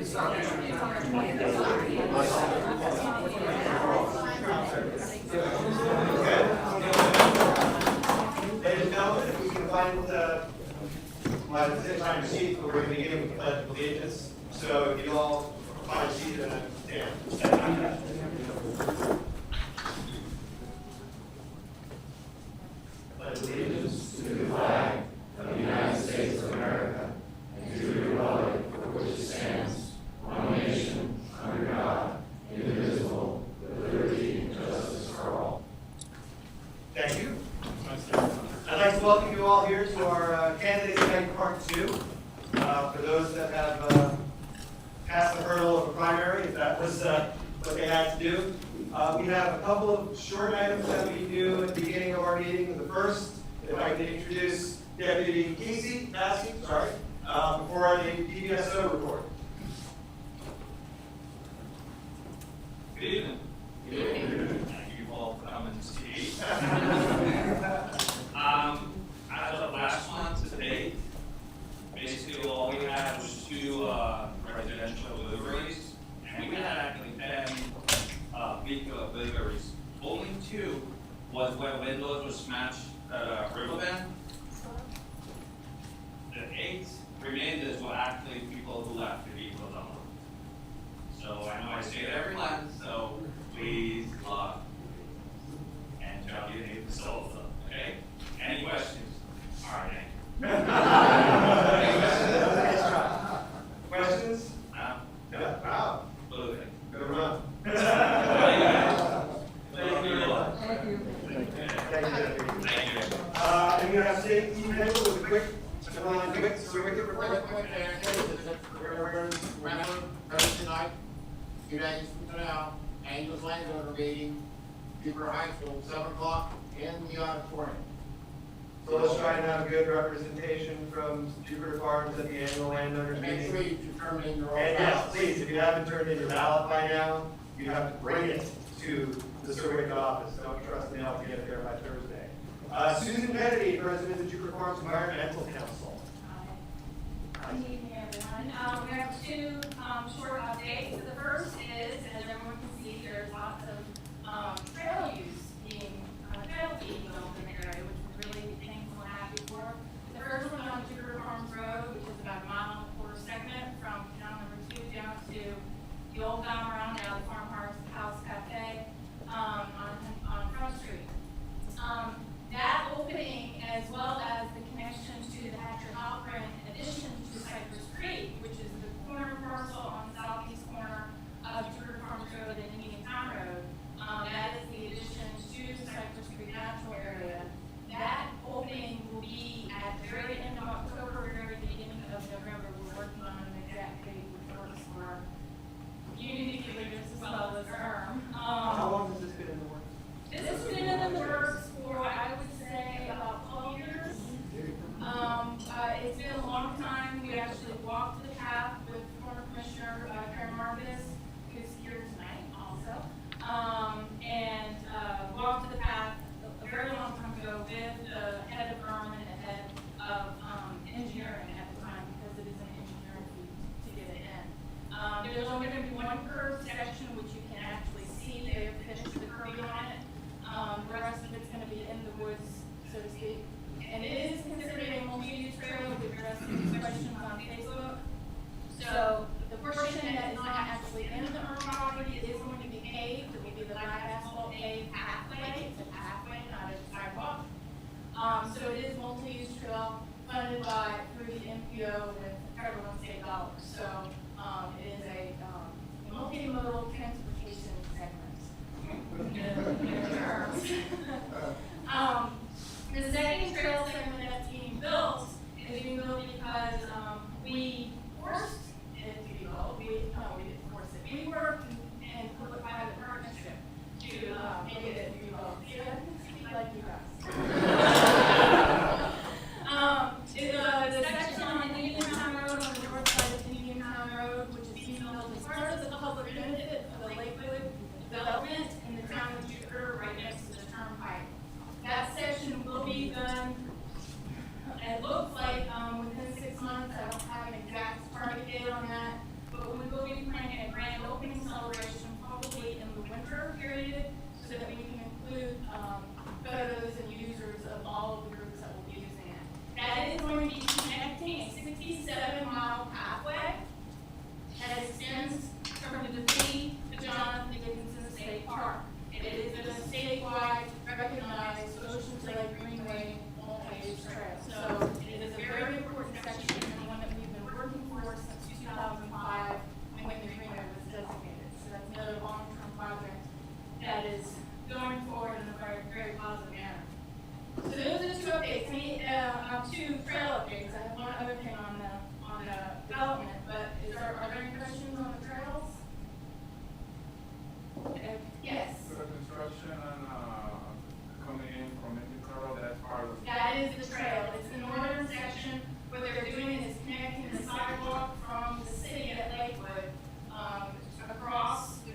Ladies and gentlemen, if we can find my time to seat, we're going to begin with the Pledge of Allegiance. So if you all find a seat and stand. Pledge allegiance to the flag of the United States of America and to the republic for which it stands, one nation, under God, indivisible, with liberty and justice for all. Thank you. I'd like to welcome you all here to our Candidates Night Part 2. For those that have passed the hurdle of a primary, if that was what they had to do. We have a couple of short items that we do at the beginning of our meeting. The first, if I could introduce Deputy Massey, before the DVSO report. Good evening. Good evening. Thank you all for coming to see. As of last month to date, basically all we had was 2 residential deliveries, and we had actually 10 vehicle deliveries. Only 2 was when windows were smashed at Riverbend. The 8 remainders were actually people who left the vehicles on. So I know I say it every month, so please log and tell your neighbors to solve them, okay? Any questions? All right, thank you. Questions? No? No. Wow. Absolutely. Good run. Thank you. Thank you. Thank you. I'm going to have State Team Head with a quick report. Remember, Thursday night, 2 days from now, Angels landowner meeting, Jupiter High School, 7 o'clock in the auditorium. So let's try and have a good representation from Jupiter Farms at the annual landowners Make meeting. sure you turn in your own And yes, ballots. please, if you haven't turned in your ballot by now, you have to bring it to the survey office. Don't trust me, I'll get it there by Thursday. Susan Kennedy, President of the Jupiter Farms Environmental Council. Good evening, everyone. We have 2 short updates. So the first is, as everyone can see, there's lots of trail use being built in the area, which we're really thankful and happy for. The first one on Jupiter Farms Road, which is about a 1.25 mile segment from town number 2 down to the old Around now the Farmhouse Cafe on Front Street. That opening, as well as the connection to the Hatcher Halpern, in addition to Cypress Creek, which is the corner parcel on the southeast corner of Jupiter Farms Road and Indian Town Road, that is the addition to the Cypress Creek natural area. That opening will be at the very end of October, very beginning of November. We're working on an exact date which works for community leaders as well as ERM. How long has this been in the works? This has been in the works for, I would say, about 12 years. It's been a long time. We actually walked the path with former Commissioner Karen Marcus, who's here tonight also, and walked the path a very long time ago with the head of ERM and the head of engineering at the time, because it is an engineering feat to get it in. There's only going to be 1 curved section, which you can actually see. They've finished the curving on it. The rest of it's going to be in the woods, so to speak. And it is considered a multi-use trail. We've addressed these questions on Facebook. So the portion that is not actually in the urban property is going to be paved. It will be the black asphalt paved pathway. It's a pathway, not a sidewalk. So it is multi-use trail funded through the MPO with federal and state dollars. So it is a multimodal transportation segment. The second trail segment that's being built is being built because we forced it to be built. We didn't force it. We worked in public-private partnership to make it to be built. See, I can speak like you guys. The section on Indian Town Road, on the north side of Indian Town Road, which is being built as part of the public benefit of the Lakewood development in the town of Jupiter, right next to the turnpike. That section will be done, it looks like within 6 months. I don't have an exact target date on that, but we will trail. So it is a very important section and one that we've been working for since 2005 when the agreement was designated. So that's another long-term project that is going forward in a very, very positive manner. So those are the two updates. Two trail updates. I have one other thing on the development, but are there any questions on the trails? Yes. So the construction and coming in from Indicarro, that's part of. That is the trail. It's the northern section. What they're doing is connecting the sidewalk from the city at Lakewood across the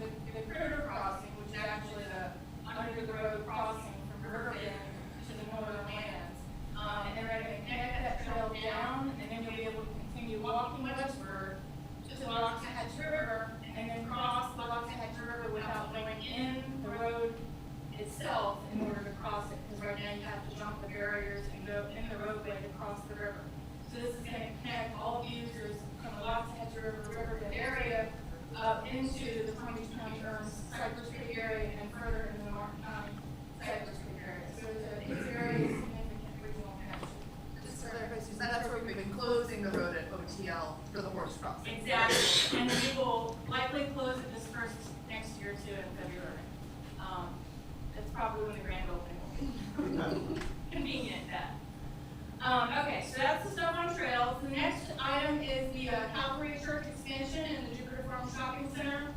critter crossing, which is actually the under the road crossing from Riverbend to the northern lands. And they're going to connect that trail down, and then you'll be able to continue walking westward to the Loxahatchee River, and then cross the Loxahatchee River without going in the road itself in order to cross it, because right now you have to jump the barriers and go in the roadway to cross the river. So this is going to connect all users from the Loxahatchee Riverbend area up into the Palm Beach County Cypress Creek area and further into the Martin County Cypress Creek area. So it's a very significant regional connection. Just for clarify, Susan, that's where we've been closing the road at OTL for the horse crossing. Exactly, and we will likely close it this next year too in February. That's probably when the grand opening will be. Convenient that. Okay, so that's the stuff on trails. The next item is the Calvary Church expansion in the Jupiter Farms Shopping Center.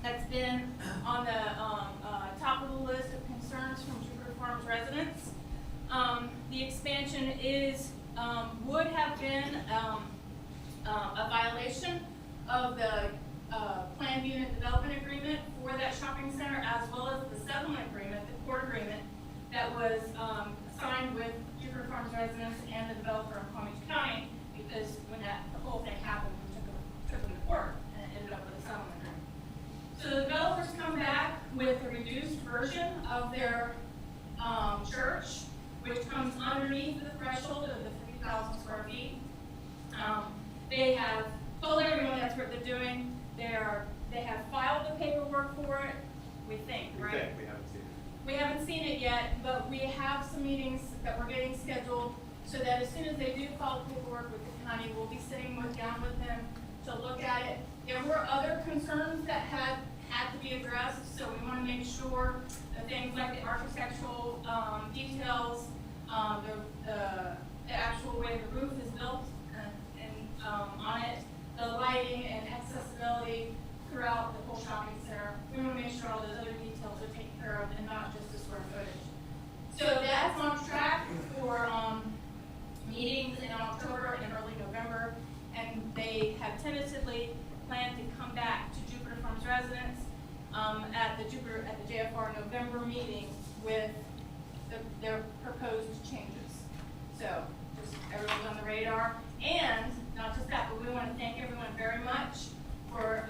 That's been on the top of the list of concerns from Jupiter Farms residents. The expansion would have been a violation of the planned unit development agreement for that shopping center, as well as the settlement agreement, the court agreement that was signed with Jupiter Farms residents and the developer in Palm Beach County, because when the whole thing happened, we took them to court and it ended up with a settlement agreement. So the developers come back with a reduced version of their church, which comes underneath the threshold of the 50,000 square feet. They have told everyone that's what they're doing. They have filed the paperwork for it, we think, right? We haven't seen it. We haven't seen it yet, but we have some meetings that we're getting scheduled so that as soon as they do file the paperwork with the county, we'll be sitting down with them to look at it. There were other concerns that had to be addressed, so we want to make sure that things like the architectural details, the actual way the roof is built and on it, the lighting and accessibility throughout the whole shopping center. We want to make sure all those other details are taken care of and not just the square footage. So that's on track for meetings in October and early November, and they have tentatively planned to come back to Jupiter Farms residents at the JFR November meeting with their proposed changes. So just everyone's on the radar. And not just that, but we want to thank everyone very much for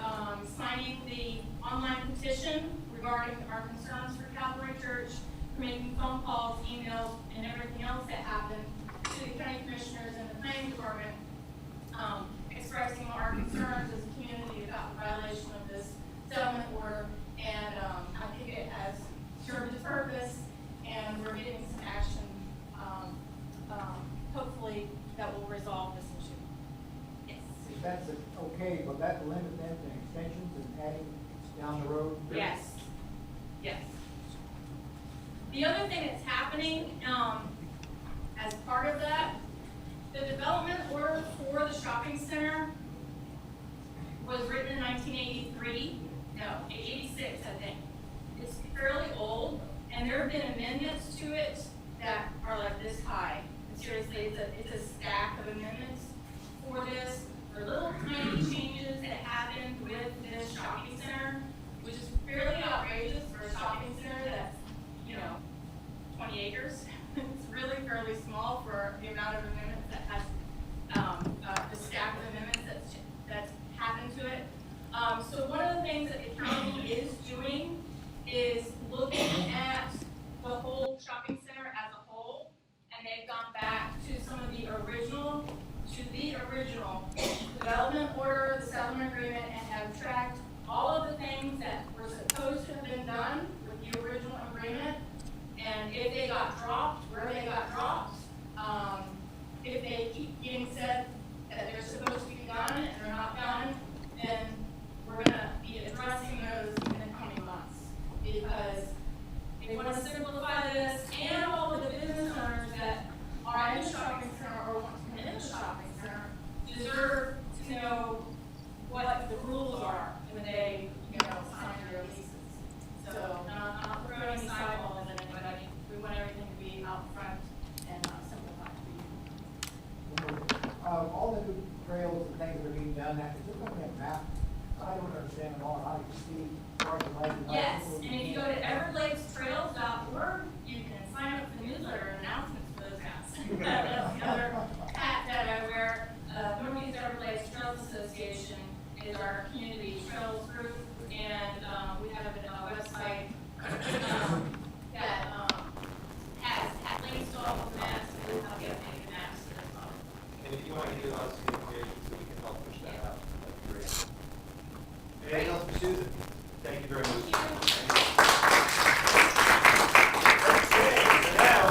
signing the online petition regarding our concerns for Calvary Church, for making phone calls, emails, and everything else that happened to the county commissioners and the planning department, expressing our concerns as a community about the violation of this settlement order. And I think it has served its purpose, and we're getting some action, hopefully, that will resolve this issue. Yes. That's okay, but that limit then to extensions and adding down the road? Yes. Yes. The other thing that's happening, as part of that, the development order for the shopping center was written in 1983. No, 86, I think. It's fairly old, and there have been amendments to it that are like this high. And seriously, it's a stack of amendments for this. There are little tiny changes that happened with this shopping center, which is fairly outrageous for a shopping center that's, 20 acres. It's really fairly small for the amount of amendments that has, the stack of amendments that's happened to it. So one of the things that the county is doing is looking at the whole shopping center as a whole, and they've gone back to some of the original development order, the settlement agreement, and have tracked all of the things that were supposed to have been done with the original agreement, and if they got dropped, where they got dropped, trails and things that are being done, that, is it gonna be a map? I don't understand at all, how you see parks and rides. Yes, and if you go to everbladestrails.org, you can sign up for the newsletter and announcements for those guys. That's the other hat that I wear. Northeast Everglades Trails Association is our community trails group, and we have a website that has links to all the maps and how to get updated maps as well. And if you want to give us the information so we can help push that out, that'd be great. Anything else for Susan? Thank you very much. Okay, so now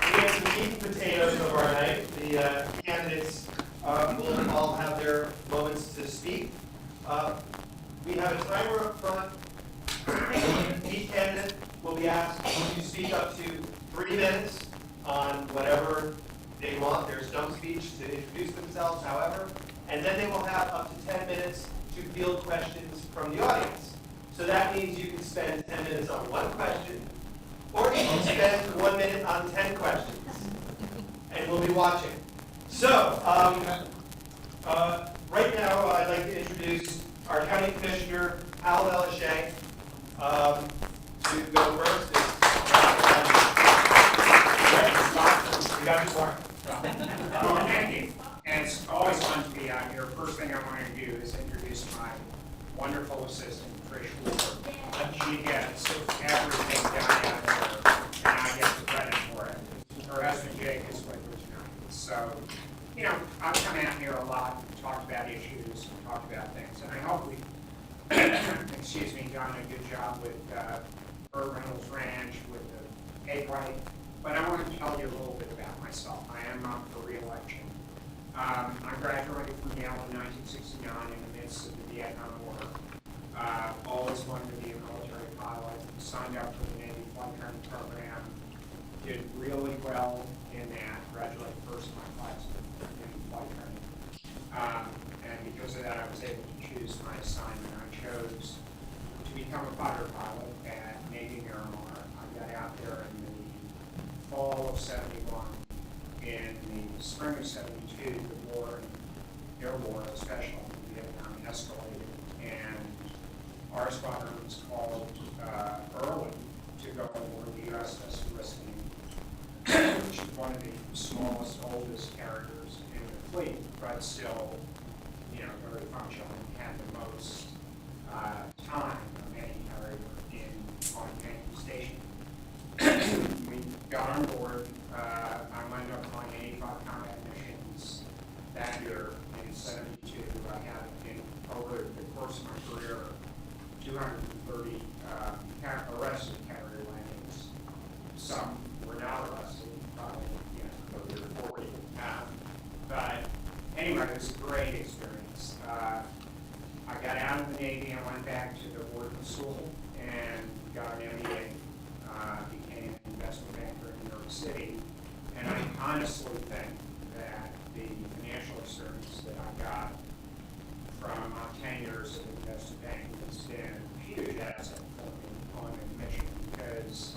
we have the meat and potatoes of our night. The candidates will all have their moments to speak. We have a timer up front. Each candidate will be asked to speak up to 3 minutes on whatever they want, their stump speech, to introduce themselves, however, and then they will have up to 10 minutes to field questions from the audience. So that means you can spend 10 minutes on one question, or you can spend 1 minute on 10 questions, and we'll be watching. So, right now, I'd like to introduce our County Commissioner, Valeche, to go first. You got your part. Thank you. And it's always fun to be out here. First thing I want to do is introduce my wonderful assistant, Trish Ward. She gets everything done out there, and I get the credit for it. Her husband, Jake, is with her tonight. So, you know, I've come out here a lot, and talked about issues, and talked about things, and I hope we've, excuse me, done a good job with Burt Reynolds Ranch, with the egg white. But I want to tell you a little bit about myself. I am up for re-election. I graduated from Yale in 1969 in the midst of the Vietnam War. Always wanted to be a military pilot. Signed up for the Navy flight training program. Did really well in that. Graduated first in my class in flight training. And because of that, I was able to choose my assignment. I chose to become a fighter pilot at Navy Miramar. I got out there in the fall of 71. In the spring of 72, the war, air war especially in Vietnam, escalated, and our squadron was called early to go aboard the USS Whiskey, which is one of the smallest, oldest carriers in the fleet, but still, you know, very functional and had the most time of any carrier on any station. We got on board. I wound up flying 85 combat missions that year in 72. I had, over the course of my career, 230 arrested carrier landings. Some were not arrested, probably 30 or 40. But anyway, it was a great experience. I got out of the Navy and went back to the Wharton School and got an MBA. Became an investment banker in New York City, and I honestly think that the financial experience that I got from 10 years of investment banking has been a huge asset for me on a mission, because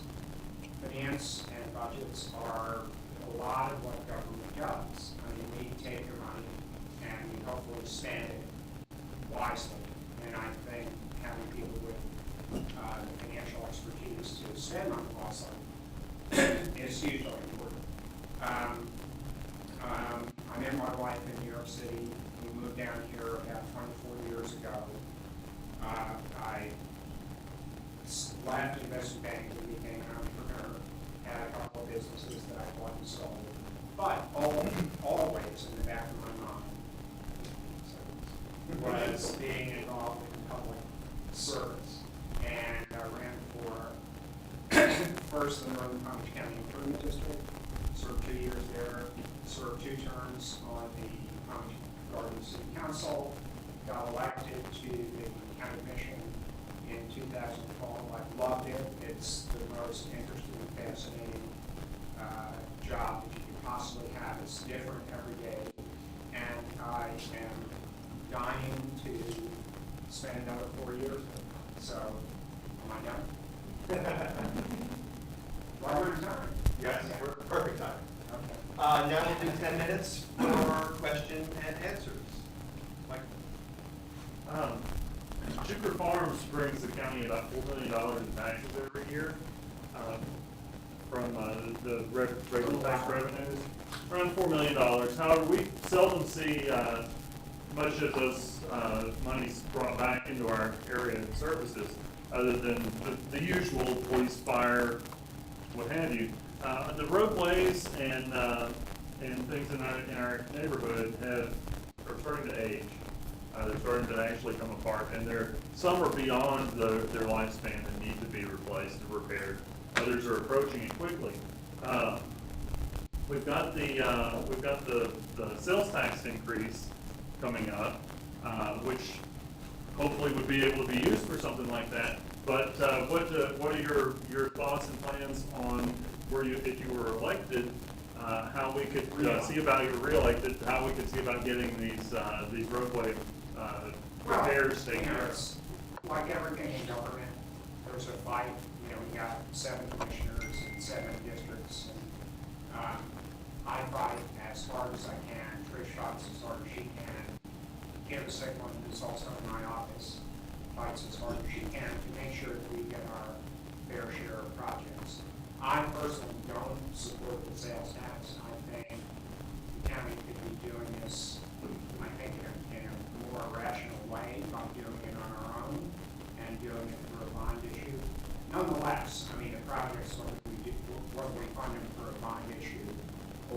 finance and budgets are a lot of what government does. I mean, we take your money and we hopefully spend it wisely, and I think having people with the financial expertise to spend on wisely is hugely important. I met my wife in New York City. We moved down here about 24 years ago. I left investment banking and became an entrepreneur. Had a couple of businesses that I bought and sold. But always in the back of my mind was being involved in public service. And I ran for first the Northern Palm Beach County Improvement District, served 2 years there, served 2 terms on the Palm Beach Garden City Council, got elected to the county commission in 2012. I loved it. It's the most interesting and fascinating job that you could possibly have. It's different every day, and I am dying to spend another 4 years with it. So, am I done? Right time. Yes, we're perfect time. Okay. Now we'll do 10 minutes for question and answers. county about $4 million in taxes every year, from, the regular tax revenues, around $4 million. However, we seldom see, much of those, monies brought back into our area and services, other than the usual police, fire, what have you. The roadways and things in our neighborhood are starting to age. They're starting to actually come apart, and some are beyond their lifespan and need to be replaced and repaired. Others are approaching it quickly. We've got the sales tax increase coming up, which hopefully would be able to be used for something like that. But what are your thoughts and plans on if you were elected, how we could see about you're reelected, how we could see about getting these roadway repairs taken care of? It's like everything in government, there's a fight. We got 7 commissioners in 7 districts, and I fight as hard as I can. Trish fights as hard as she can. Kim Simeone, who's also in my office, fights as hard as she can to make sure that we get our fair share of projects. I personally don't support the sales tax. I think the county could be doing this, I think, in a more rational way by doing it on our own and doing it through a bond issue. Nonetheless, the projects, whether we fund them through a bond issue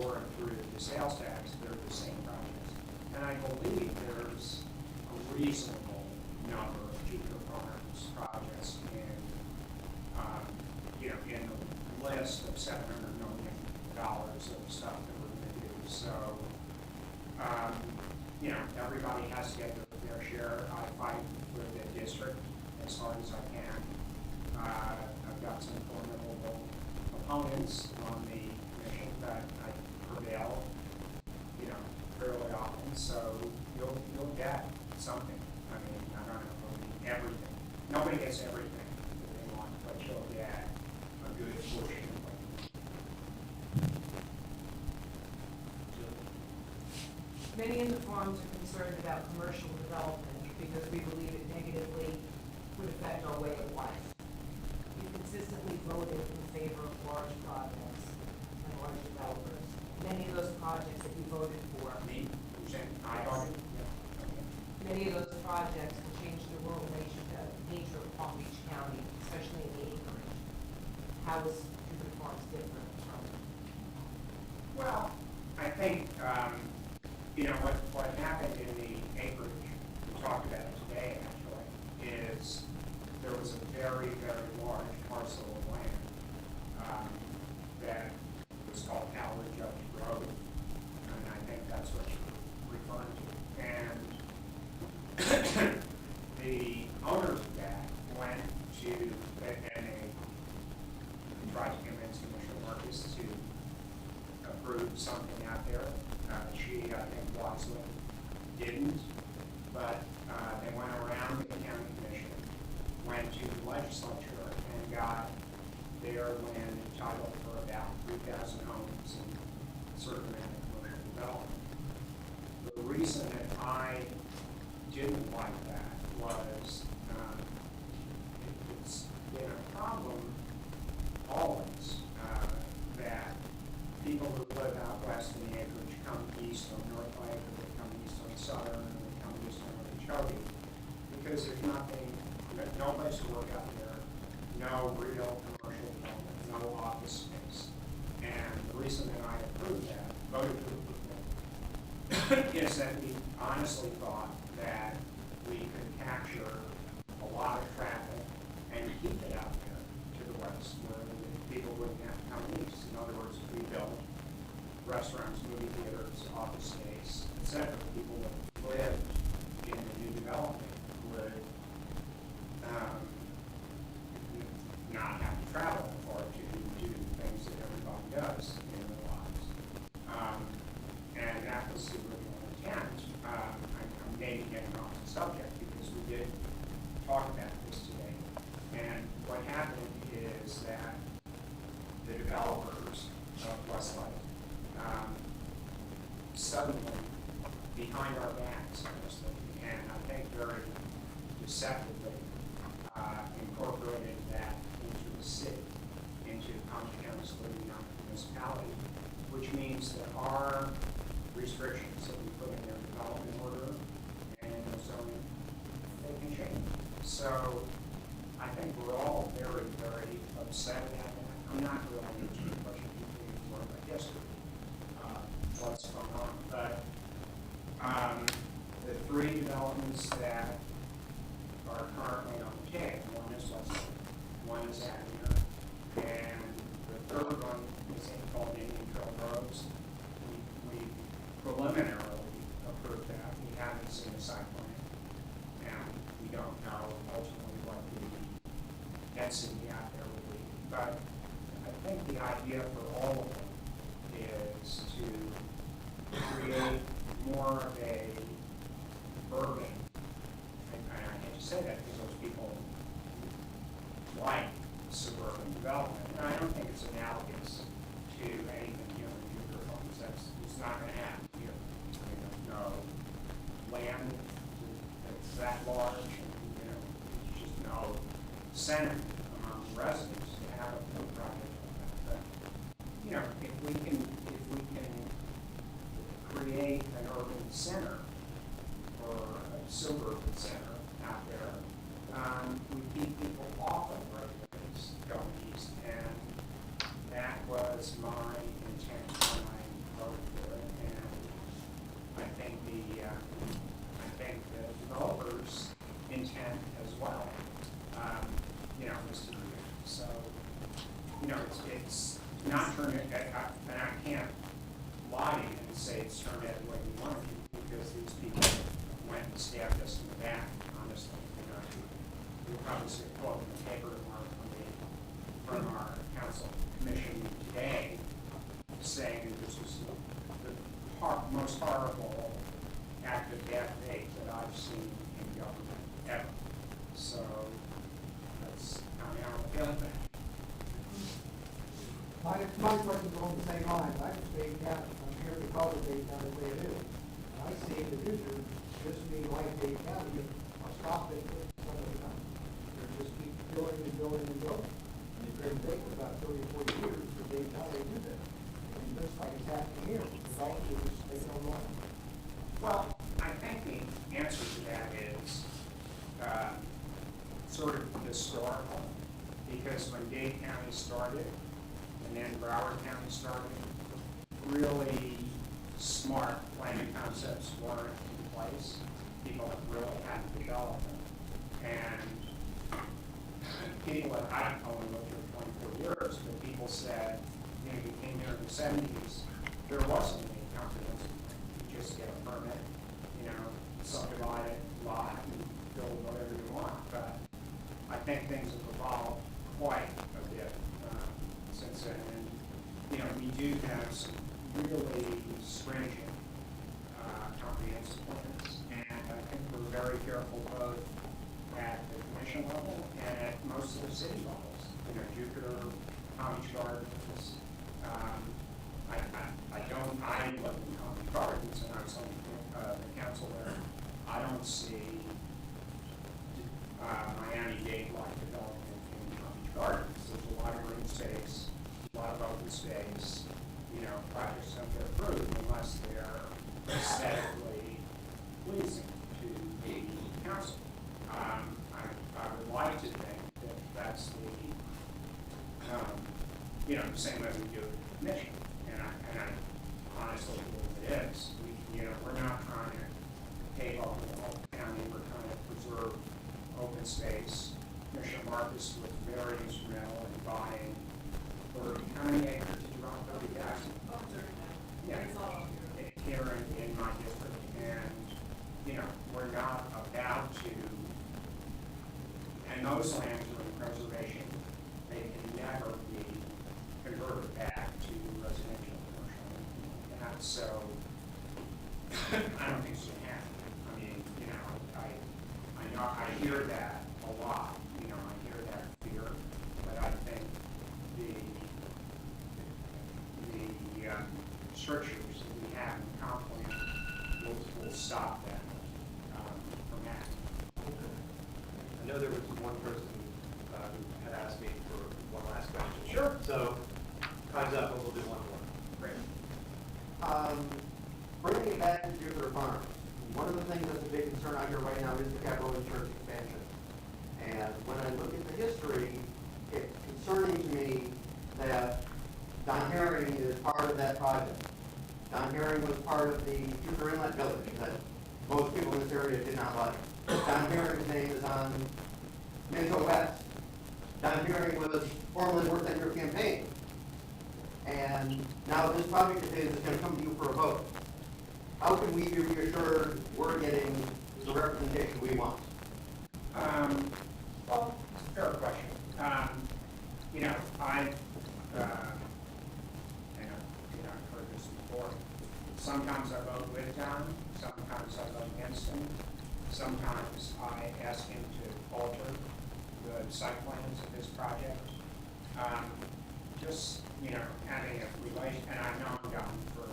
or through the sales tax, they're the same projects. And I believe there's a reasonable number of Chico Farms projects in the list of $700 million of stuff that we're going to do. So, everybody has to get their share. I fight with the district as hard as I can. I've got some formidable opponents on the commission that I prevail, fairly often. So you'll get something. I don't know, everything. Nobody gets everything that they want, but you'll get a good portion of it. Many in the farms are concerned about commercial development because we believe it negatively would affect our way of life. You consistently voted in favor of large projects and large developers. Many of those projects that you voted for, many of those projects will change the rural nature of Palm Beach County, especially in the acreage. How is Jupiter Farms different from? Well, I think, what happened in the acreage, we talked about it today actually, is there was a very, very large parcel of land that was called Howard Judge Road, and I think that's what you're referring to. And the owners of that went to, and they tried to convince Commissioner Marcus to approve something out there. She, I think, wisely didn't, but they went around the county commission, went to the legislature, and got their land entitled for about 3,000 homes and certain amount of commercial development. The reason that I didn't like that was it's been a problem always that people who live out west in the acreage come east on North Lake, or they come east on Southern, or they come east on Okeechobee, because there's no place to work out there, no real commercial development, no office space. And the reason that I approved that, voted to approve that, is that we honestly thought that we could capture a lot of traffic and keep it out there to the west, where people wouldn't have to come east. In other words, we built restaurants, movie theaters, office space, etc. People that lived in the new development would not have to travel or to do things that everybody does in their lives. And that was the original intent. I'm maybe getting off the subject because we did talk about this today. And what happened is that the developers of Westlake suddenly, behind our backs, honestly, and I think very deceptively, which means there are restrictions that we put in their development order and zoning, they can change. So I think we're all very, very upset about that. I'm not really into the question of work, I guess, what's going on. But the three developments that are currently on the table, one is Westlake, one is Avenue, and the third one is called Indian Trail Roads. We preliminarily approved that. We haven't seen a site plan, and we don't know ultimately what the density out there will be. But I think the idea for all of them is to create more of a urban, and I hate to say that because those people like suburban development, and I don't think it's analogous to anything here in Jupiter Homes. It's not going to happen here. I mean, there's no land that's that large, and there's just no sentiment among residents to have a project like that. But if we can create an urban center or a suburban center out there, we keep people off of roadways going east, and that was my intent when I voted for it, and I think the developers' intent as well, was to do it. So, it's not turned out, and I can't lie and say it's turned out the way we wanted it, because these people went and stabbed us in the back, honestly. You'll probably see a quote in the paper tomorrow from our council commission today saying that this was the most horrible act of bad faith that I've seen in government ever. So that's how I feel about it. My question's along the same lines. I just Dade County. I'm here to call it Dade County the way it is. And I see in the future, just me like Dade County, I'll stop it some of the time. They're just keep building and building and building. And it's going to take about 30 or 40 years for Dade County to do that. And it looks like it's happening here. Developers are just taking on long. Well, I think the answer to that is sort of historical, because when Dade County started, and then Broward County started, really smart planning concepts weren't in place. People have really had to develop them. And people that I've only lived here 24 years, but people said, you came here in the 70s, there wasn't any comprehensive plan. You just get a permit, subdivide it, lot, and build whatever you want. But I think things have evolved quite a bit since then. And, we do have some really stringent comprehensive plans. And I think we're very careful both at the commission level and at most of the city levels. Jupiter, Palm Beach Gardens. I live in Palm Beach Gardens, and I was on the council there. I don't see Miami-Dade-like development in Palm Beach Gardens. There's a lot of green space, a lot of open space. Projects don't get approved unless they're aesthetically pleasing to the council. I would like to think that that's the same way we do it with the commission, and I honestly believe it is. We're not trying to pave up the whole county. We're trying to preserve open space. Commissioner Marcus was very instrumental in buying 30 county acres. Did you run 30,000? Yeah, here in my district, and we're not about to. And those lands are in preservation. They can never be converted back to residential, commercial, anything like that. So I don't think it's going to happen. I mean, I know I hear that a lot. I hear that fear, but I think the strictures that we have in the comp plan will stop that from happening. I know there was one person who had asked me for one last question. Sure. So, time's up, and we'll do one more. Great. Bringing it back to Jupiter Farms, one of the things that's a big concern out here right now is the capital insurance expansion. And when I look at the history, it's concerning to me that Don Herring is part of that project. Don Herring was part of the Jupiter Inlet Village that most people in this area did not like. Don Herring's name is on Minto West. Don Herring was formerly worked on your campaign. And now this project is going to come to you for a vote. How can we be reassured we're getting the representation we want? Well, it's a fair question. You know, I've heard this before. Sometimes I vote with Don, sometimes I vote against him. Sometimes I ask him to alter the site plans of his project. Just, you know, having a relation, and I've known Don for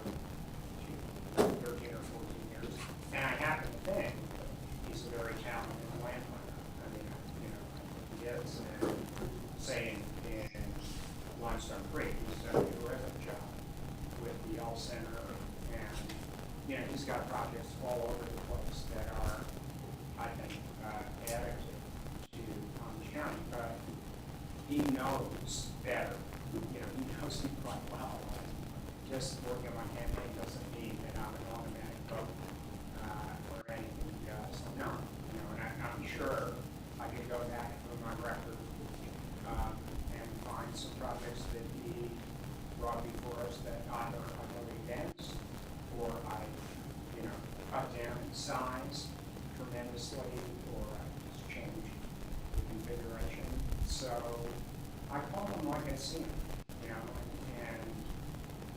13 or 14 years, and I happen to think he's a very talented landowner. I mean, you know, I think he is. And saying in Limestone Creek, he's done a terrific job with the L Center, and, you know, he's got projects all over the place that are, I think, additive to Palm County, but he knows better. You know, he knows me quite well. Just working on my campaign doesn't mean that I'm an automatic vote or anything he does. No, you know, and I'm sure I could go back through my record and find some projects that he brought before us that either I voted against or I, you know, cut down in size tremendously or I just changed the configuration. So I call them like I see them. You know, and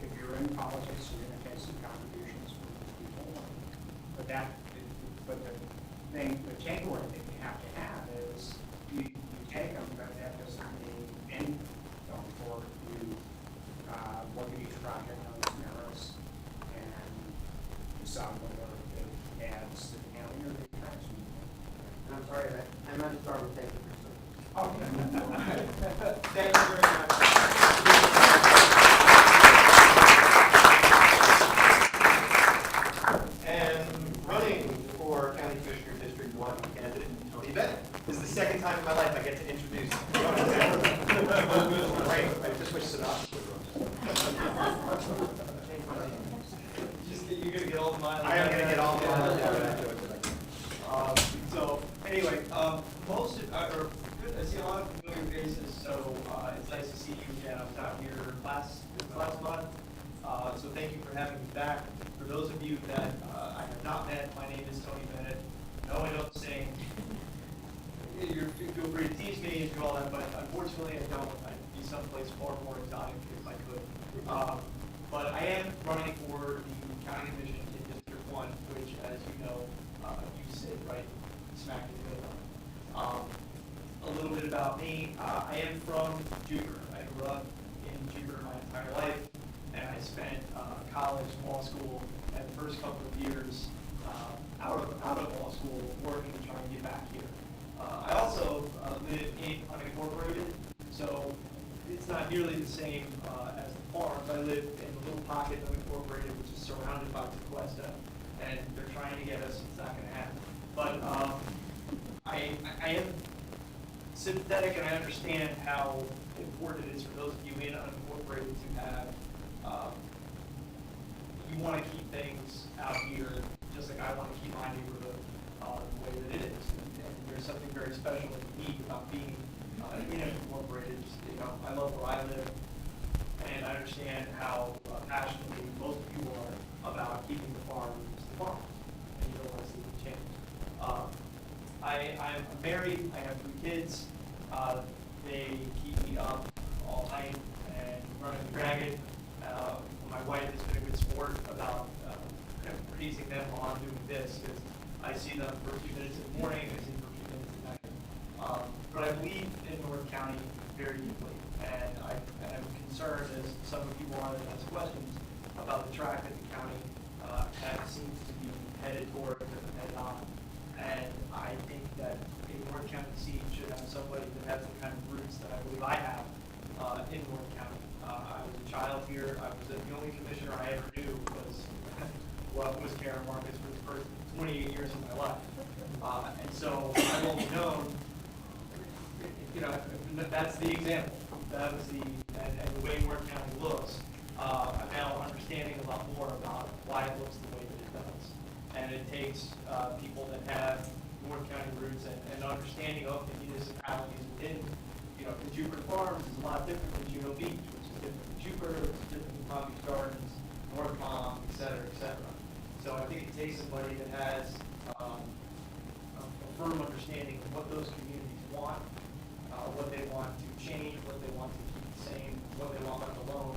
if you're in politics, you're going to take some contributions from people. But the takeaway that you have to have is you take them, but that doesn't mean anything going forward. You look at each project on its merits and decide whether it adds to the county or detracts from the county. And I'm sorry that I meant to start with thank you. Thank you very much. And running for County Commissioner District 1 candidate Tony Bennett. This is the second time in my life I get to introduce him. Right, I just wish Sutterfield You're going to get all the mileage. I am going to get all the mileage out of that joke tonight. So, anyway, most of, I see a lot of familiar faces, so it's nice to see you again. I was out here last month, so thank you for having me back. For those of you that I have not met, my name is Tony Bennett. No, I don't sing. Feel free to teach me and do all that, but unfortunately I don't. I'd be someplace far more exotic if I could. But I am running for the County Commission in District 1, which, as you know, you sit right smack in the middle of. A little bit about me. I am from Jupiter. I grew up in Jupiter my entire life, and I spent college, law school, and the first couple of years out of law school working to try and get back here. I also live in unincorporated, so it's not nearly the same as the farms. I live in a little pocket of unincorporated, which is surrounded by Tequesta, and they're trying to get us. It's not going to happen. But I am sympathetic, and I understand how important it is for those of you in unincorporated to have, you want to keep things out here, just like I want to keep my neighborhood the way that it is. And there's something very special and unique about being in unincorporated. You know, I love where I live, and I understand how passionately most of you are about keeping the farms, and you don't want to see them change. I'm married. I have 3 kids. They keep me up all night and running the dragon. My wife has been a good sport about praising them while I'm doing this, because I see them for a few minutes in the morning, I see them for a few minutes at night. But I believe in North County very deeply, and I'm concerned, as some of you are that ask questions, about the track that the county seems to be headed toward and headed on. And I think that a North County seat should have somebody that has the kind of roots that I believe I have in North County. I was a child here. I was the only commissioner I ever knew was was Karen Marcus for the first 28 years of my life. And so I've only known, you know, that's the example. That was and the way Worth County looks, I'm now understanding a lot more about why it looks the way that it does. And it takes people that have Worth County roots and understanding of the municipalities within, you know, the Jupiter Farms is a lot different than Juno Beach, which is different than Jupiter, which is different than Palm Beach Gardens, North Palm, et cetera, et cetera. So I think it takes somebody that has a firm understanding of what those communities want, what they want to change, what they want to keep the same, what they want left alone,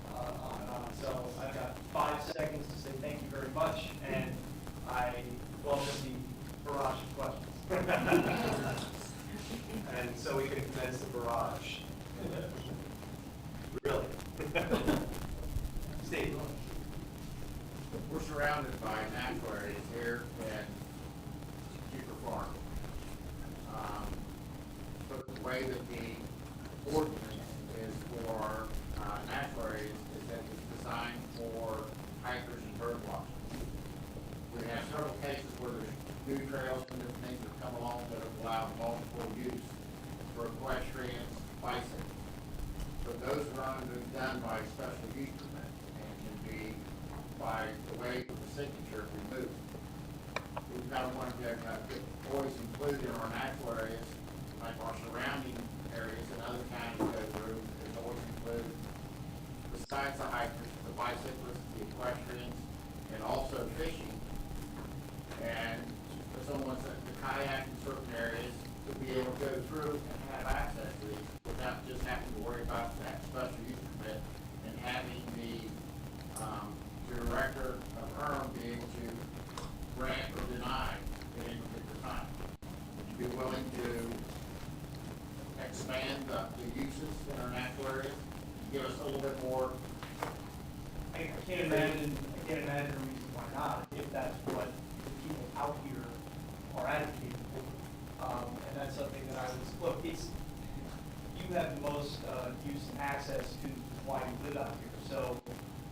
on and on. So I've got 5 seconds to say thank you very much, and I welcome the barrage of questions. And so we can commence the barrage. Really? Steve? We're surrounded by natural areas here at Jupiter Farm. But the way that the ordinance is for natural areas is that it's designed for hikers and bird watchers. We have several cases where there's new trails and different things that come along that have allowed multiple use for equestrians, bicycles. But those are done by special use permit and can be by the way of the signature removed. We've got one that always included in our natural areas, like our surrounding areas and other counties go through, is always include, besides the hikers, the bicyclists, the equestrians, and also fishing. And for someone that the kayak in certain areas to be able to go through and have access to these without just having to worry about that special use permit and having the director of ERM be able to grant or deny at any particular time. Would you be willing to expand the uses in our natural areas? Give us a little bit more. I can't imagine a reason why not, if that's what the people out here are advocating for. And that's something that I was, look, you have the most use and access to why you live out here. So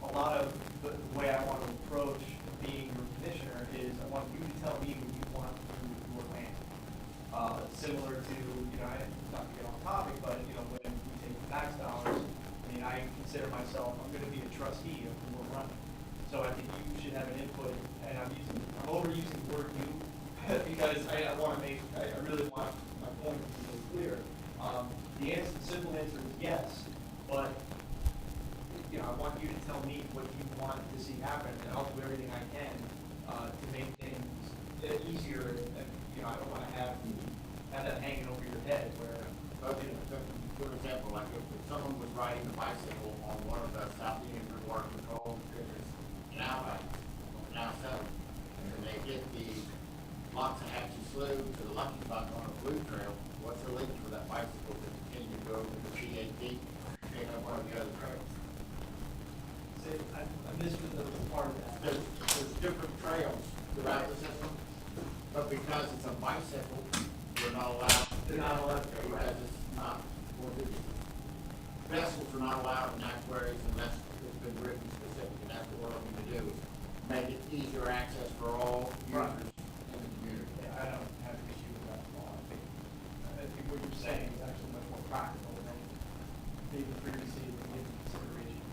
a lot of the way I want to approach being your commissioner is I want you to tell me what you want to do with your land. Similar to, you know, not to get off topic, but, you know, when we take tax dollars, I mean, I consider myself, I'm going to be a trustee of who we're running. So I think you should have an input, and I'm overusing the word you, because I want to I really want my point to be clear. The simple answer is yes, but, you know, I want you to tell me what you want to see happen, and I'll do everything I can to make things easier. And, you know, I don't want to have that hanging over your head where, Okay, for example, like if someone was riding a bicycle on one of the South Union Water Control canal settle, and they hit the Loxahatchee Slough to the Lucky Buck on a blue trail, what's illegal for that bicycle to continue to go over the PAT and pick up one of the other trails? say, I missed the part of that. There's different trails throughout the system, but because it's a bicycle, they're not allowed. They're not allowed to. Because it's not, vessels are not allowed in aquariums unless it's been written specifically. That's what we're looking to do, is make it easier access for all users in the community. Yeah, I don't have an issue with that at all. I think what you're saying is actually much more practical than maybe previously given consideration.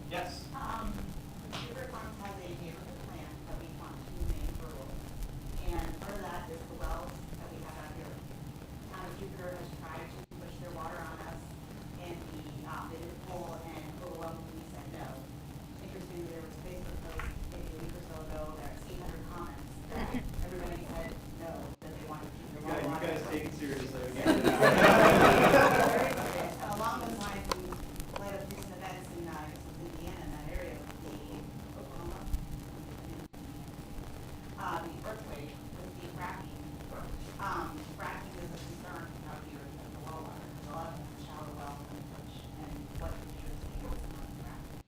Yes? Jupiter Farms has a neighborhood plan that we want to name rural. And part of that is the wells that we have out here. Town of Jupiter has tried to push their water on us, and they did a poll, and overwhelmingly said no. Interestingly, there was a Facebook post maybe a week or so ago, there's 800 comments, that everybody said no, that they wanted to keep their well You water. guys take it seriously. And along those lines, in light of recent events in Indiana, in that area, with the Oklahoma, the earthquake, with the fracking. Fracking is a concern out here because the well water, there's a lot of shallow wells and such, and what the future is saying is not fracking.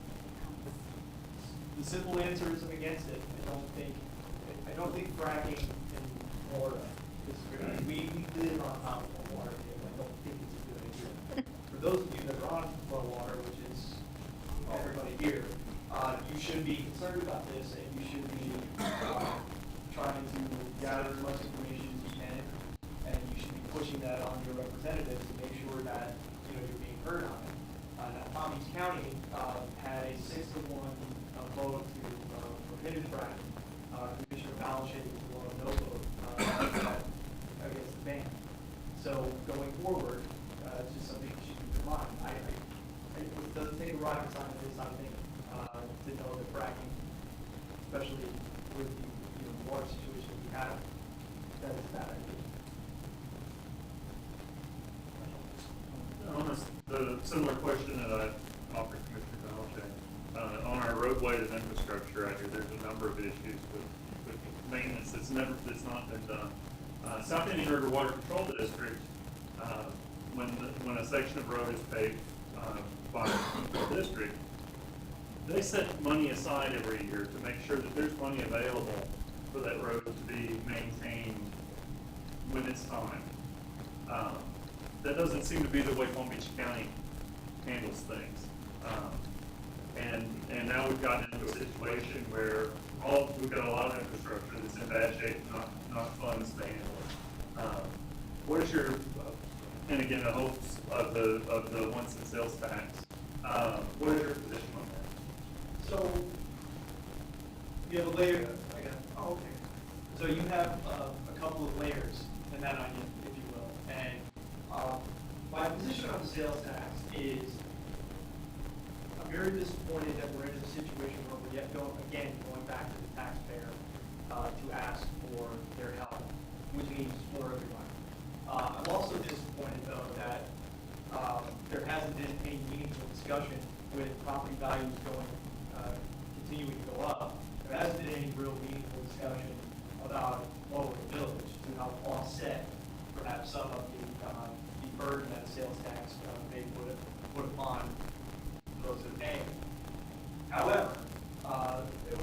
The simple answer is I'm against it. I don't think fracking in Florida is good. We live on top of the water here. I don't think it's a good idea. For those of you that are on flow water, which is everybody here, You should be concerned about this, and you should be trying to gather as much information as you can, and you should be pushing that on your representatives to make sure that you're being heard on it. Now, Palm Beach County had a 6-1 vote to prohibit fracking. Commissioner Valeche was a no vote against the ban. So going forward, it's just something you should keep in mind. It doesn't take a rocket scientist, I think, to know that fracking, especially with the water situation we have, that is a bad idea. Almost the similar question that I offered Commissioner Valeche. On our roadways and infrastructure out here, there's a number of issues with maintenance that's not been done. South Indian River Water Control District, when a section of road is paved by the district, they set money aside every year to make sure that there's money available for that road to be maintained when it's time. That doesn't seem to be the way Palm Beach County handles things. And now we've gotten into a situation where we've got a lot of infrastructure that's in bad shape, not funds to handle it. What is your, and again, the hopes of the 1 cent sales tax, what is your position on that? So, you have a layer, okay. So you have a couple of layers in that onion, if you will. And my position on the sales tax is, I'm very disappointed that we're in a situation where we're going back to the taxpayer to ask for their help, which means for everybody. I'm also disappointed, though, that there hasn't been any meaningful discussion with property values continuing to go up. There hasn't been any real meaningful discussion about lowering the village to help offset perhaps some of the burden that sales tax may put upon those that pay. However,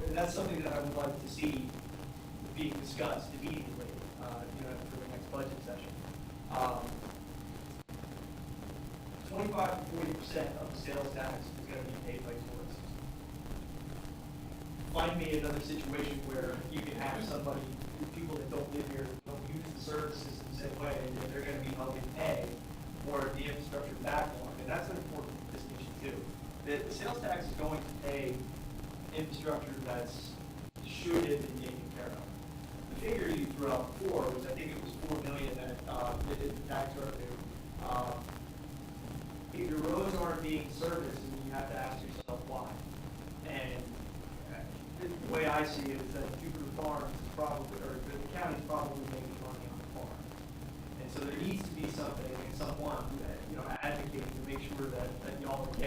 and that's something that I would like to see being discussed immediately, for the next budget session. 25 to 40% of the sales tax is going to be paid by tourists. Find me another situation where you can have somebody, people that don't live here, don't use the services in the same way, and they're going to be helping pay for the infrastructure backlog. And that's an important distinction too. The sales tax is going to pay infrastructure that's should have been taken care of. The figure you threw out before was, I think it was $4 million that the tax revenue. If your roads aren't being serviced, then you have to ask yourself why. And the way I see it is that Jupiter Farms is probably, or the county's probably making money on the farm. And so there needs to be something and someone, advocating to make sure that y'all are getting